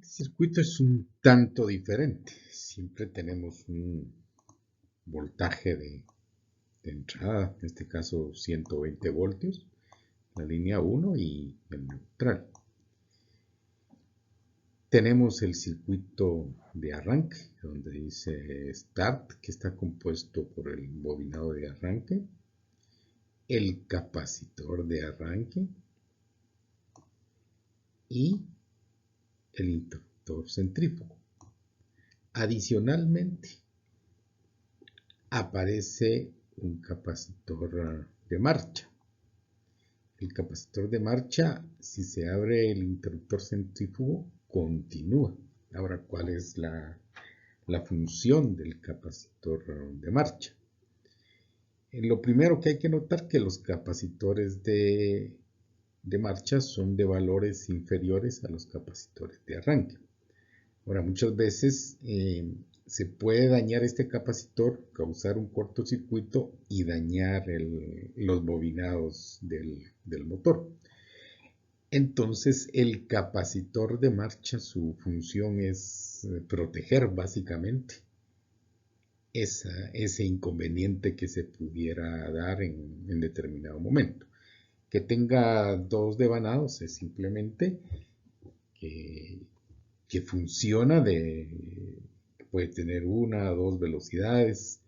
Este circuito es un tanto diferente. Siempre tenemos un voltaje de entrada, en este caso 120 voltios, la línea 1 y el neutral. Tenemos el circuito de arranque, donde dice Start, que está compuesto por el bobinado de arranque, el capacitor de arranque y el interruptor centrífugo. Adicionalmente, aparece un capacitor de marcha. El capacitor de marcha, si se abre el interruptor centrífugo, continúa. Ahora, ¿cuál es la función del capacitor de marcha? Lo primero que hay que notar que los capacitores de marcha son de valores inferiores a los capacitores de arranque. Ahora, muchas veces se puede dañar este capacitor, causar un cortocircuito y dañar los bobinados del motor. Entonces, el capacitor de marcha, su función es proteger básicamente ese inconveniente que se pudiera dar en determinado momento. Que tenga dos devanados es simplemente que funciona puede tener una o dos velocidades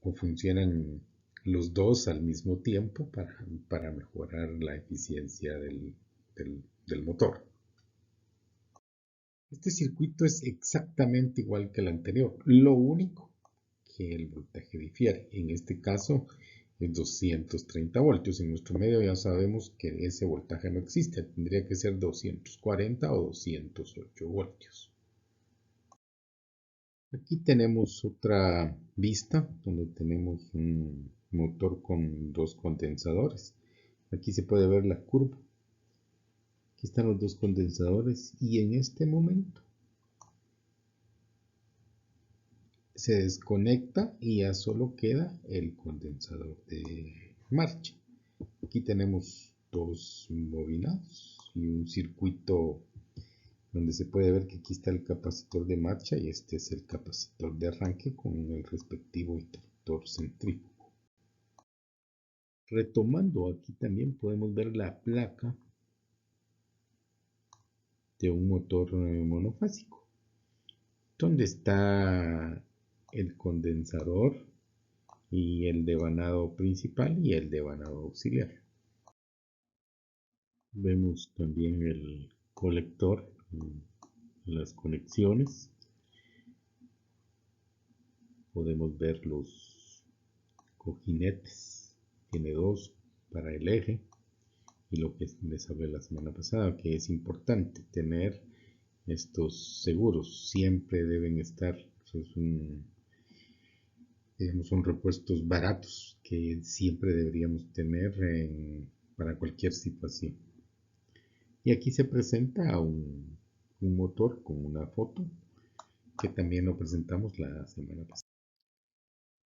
o funcionan los dos al mismo tiempo para mejorar la eficiencia del motor. Este circuito es exactamente igual que el anterior, lo único que el voltaje difiere. En este caso es 230 voltios. En nuestro medio ya sabemos que ese voltaje no existe, tendría que ser 240 o 208 voltios. Aquí tenemos otra vista donde tenemos un motor con dos condensadores. Aquí se puede ver la curva. Aquí están los dos condensadores y en este momento se desconecta y ya solo queda el condensador de marcha. Aquí tenemos dos bobinados y un circuito donde se puede ver que aquí está el capacitor de marcha y este es el capacitor de arranque con el respectivo interruptor centrífugo. Retomando, aquí también podemos ver la placa de un motor monofásico, donde está el condensador y el devanado principal y el devanado auxiliar. Vemos también el colector, las conexiones. Podemos ver los cojinetes. Tiene dos para el eje y lo que les hablé la semana pasada, que es importante tener estos seguros. Siempre deben estar, son repuestos baratos que siempre deberíamos tener para cualquier situación. Y aquí se presenta un motor con una foto que también lo presentamos la semana pasada.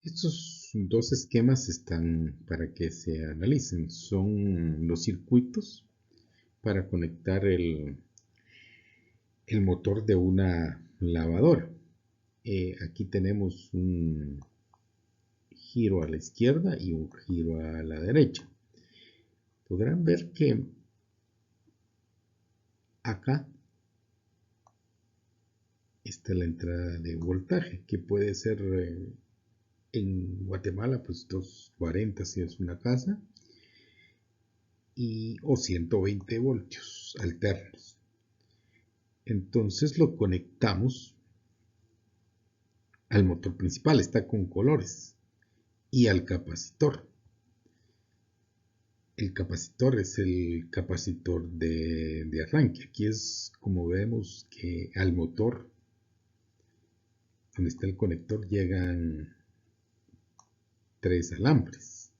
Estos dos esquemas están para que se analicen. Son los circuitos para conectar el motor de una lavadora. Aquí tenemos un giro a la izquierda y un giro a la derecha. Podrán ver que acá está la entrada de voltaje, que puede ser en Guatemala pues 240 si es una casa o 120 voltios alternos. Entonces lo conectamos al motor principal, está con colores, y al capacitor. El capacitor es el capacitor de arranque. Aquí es como vemos que al motor, donde está el conector, llegan tres alambres.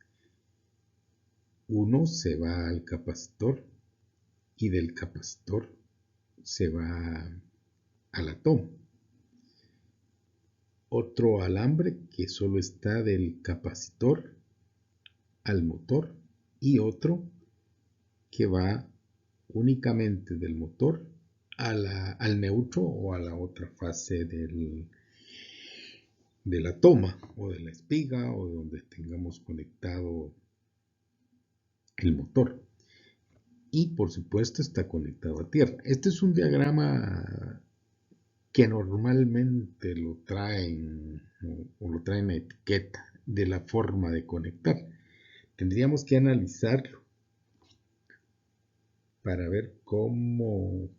Uno se va al capacitor y del capacitor se va a la toma. Otro alambre que solo está del capacitor al motor y otro que va únicamente del motor al neutro o a la otra fase de la toma o de la espiga o donde tengamos conectado el motor. Y por supuesto está conectado a tierra. Este es un diagrama que normalmente lo traen o lo traen a etiqueta de la forma de conectar. Tendríamos que analizarlo para ver cómo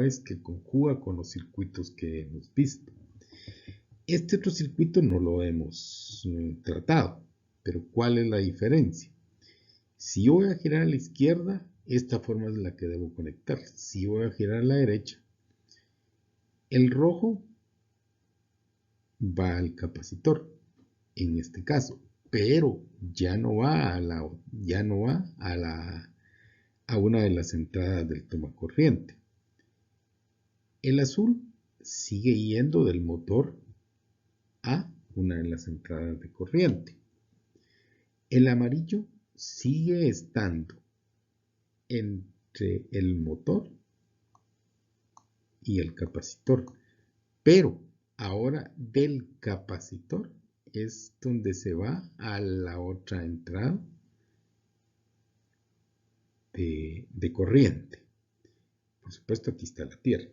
es que conjuga con los circuitos que hemos visto. Este otro circuito no lo hemos tratado, pero ¿cuál es la diferencia? Si yo voy a girar a la izquierda, esta forma es la que debo conectar. Si voy a girar a la derecha, el rojo va al capacitor, en este caso, pero ya no va a una de las entradas del tomacorriente. El azul sigue yendo del motor a una de las entradas de corriente. El amarillo sigue estando entre el motor y el capacitor, pero ahora del capacitor es donde se va a la otra entrada de corriente. Por supuesto, aquí está la tierra.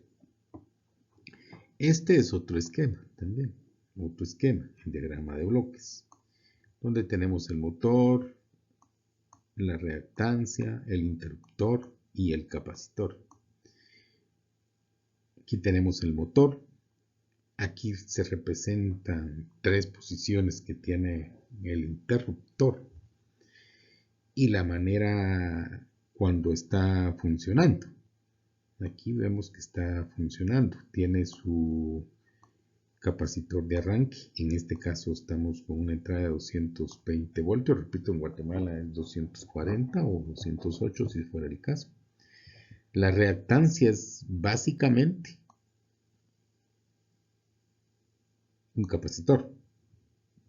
Este es otro esquema también, otro esquema, el diagrama de bloques, donde tenemos el motor, la reactancia, el interruptor y el capacitor. Aquí tenemos el motor. Aquí se representan 3 posiciones que tiene el interruptor y la manera cuando está funcionando. Aquí vemos que está funcionando. Tiene su capacitor de arranque. En este caso estamos con una entrada de 220 voltios. Repito, en Guatemala es 240 o 208 si fuera el caso. La reactancia es básicamente un capacitor.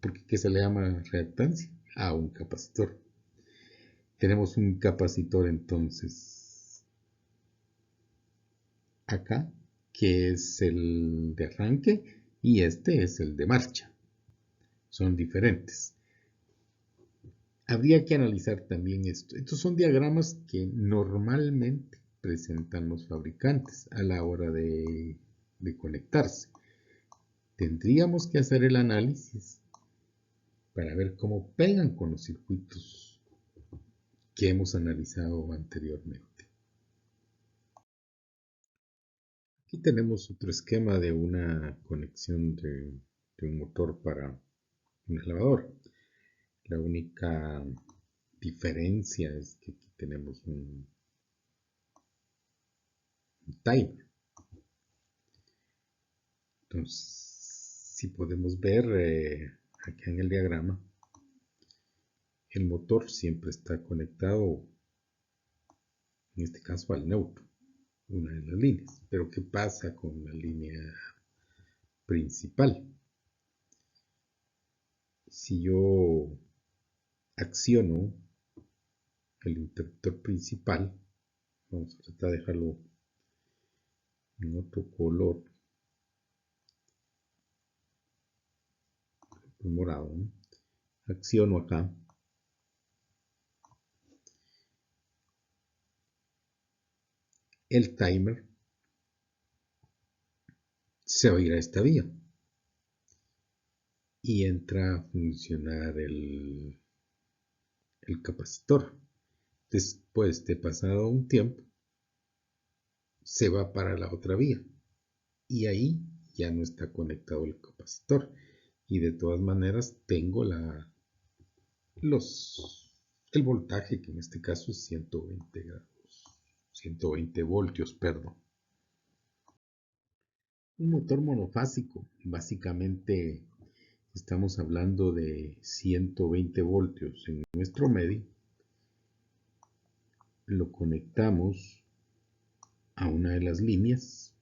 ¿Por qué se le llama reactancia? A un capacitor. Tenemos un capacitor entonces acá, que es el de arranque, y este es el de marcha. Son diferentes. Habría que analizar también esto. Estos son diagramas que normalmente presentan los fabricantes a la hora de conectarse. Tendríamos que hacer el análisis para ver cómo pegan con los circuitos que hemos analizado anteriormente. Aquí tenemos otro esquema de una conexión de un motor para una lavadora. La única diferencia es que aquí tenemos un timer. Entonces, si podemos ver aquí en el diagrama, el motor siempre está conectado, en este caso al neutro, una de las líneas. Pero ¿qué pasa con la línea principal? Si yo acciono el interruptor principal, vamos a tratar de dejarlo en otro color, morado, ¿no? Acciono acá, el timer se va a ir a esta vía y entra a funcionar el capacitor. Después de pasado un tiempo, se va para la otra vía y ahí ya no está conectado el capacitor, y de todas maneras tengo el voltaje, que en este caso es 120 grados, 120 voltios, perdón. Un motor monofásico, básicamente estamos hablando de 120 voltios en nuestro medio. Lo conectamos a una de las líneas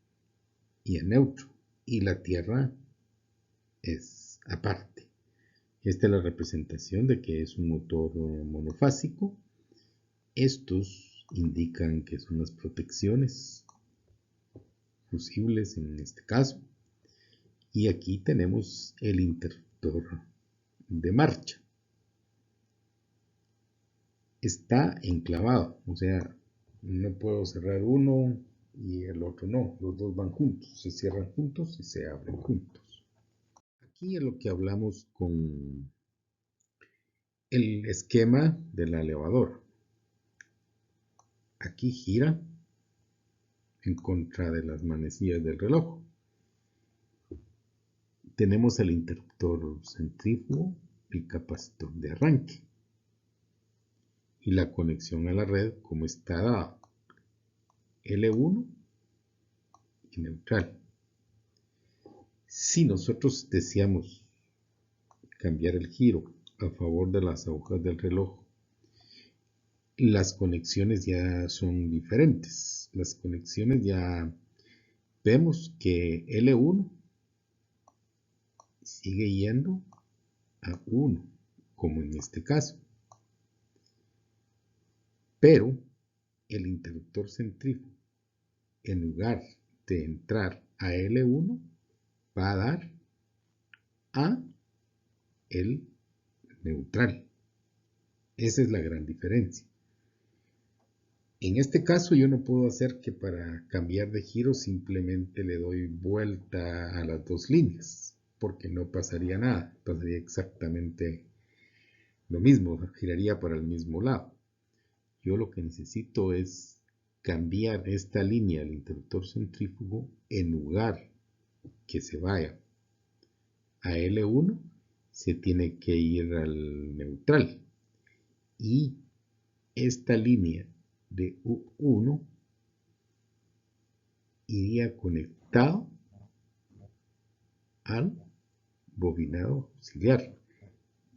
y a neutro, y la tierra es aparte. Esta es la representación de que es un motor monofásico. Estos indican que son las protecciones fusibles en este caso. Y aquí tenemos el interruptor de marcha. Está enclavado, o sea, no puedo cerrar uno y el otro no, los dos van juntos, se cierran juntos y se abren juntos. Aquí es lo que hablamos con el esquema de la elevadora. Aquí gira en contra de las manecillas del reloj. Tenemos el interruptor centrífugo, el capacitor de arranque y la conexión a la red como está dada. L1 y neutral. Si nosotros deseamos cambiar el giro a favor de las agujas del reloj, las conexiones ya son diferentes. Las conexiones ya vemos que L1 sigue yendo a 1, como en este caso. Pero el interruptor centrífugo, en lugar de entrar a L1, va a dar a el neutral. Esa es la gran diferencia. En este caso yo no puedo hacer que para cambiar de giro simplemente le doy vuelta a las dos líneas, porque no pasaría nada, pasaría exactamente lo mismo, giraría para el mismo lado. Yo lo que necesito es cambiar esta línea del interruptor centrífugo, en lugar que se vaya a L1, se tiene que ir al neutral. Y esta línea de U1 iría conectado al bobinado auxiliar.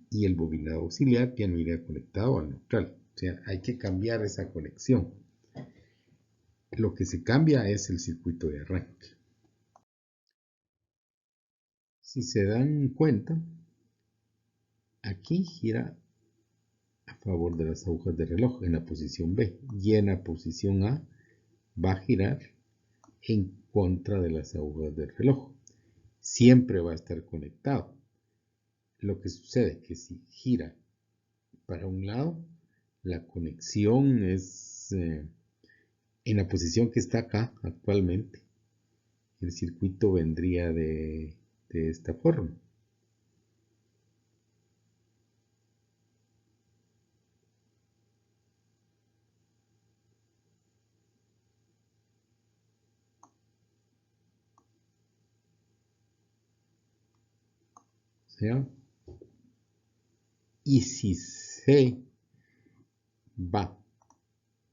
Y el bobinado auxiliar ya no iría conectado al neutral. O sea, hay que cambiar esa conexión. Lo que se cambia es el circuito de arranque. Si se dan cuenta, aquí gira a favor de las agujas del reloj en la posición B, y en la posición A va a girar en contra de las agujas del reloj. Siempre va a estar conectado. Lo que sucede es que si gira para un lado, la conexión es en la posición que está acá actualmente. El circuito vendría de esta forma. ¿Sí? Y si C va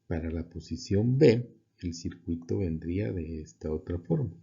para la posición B, el circuito vendría de esta otra forma.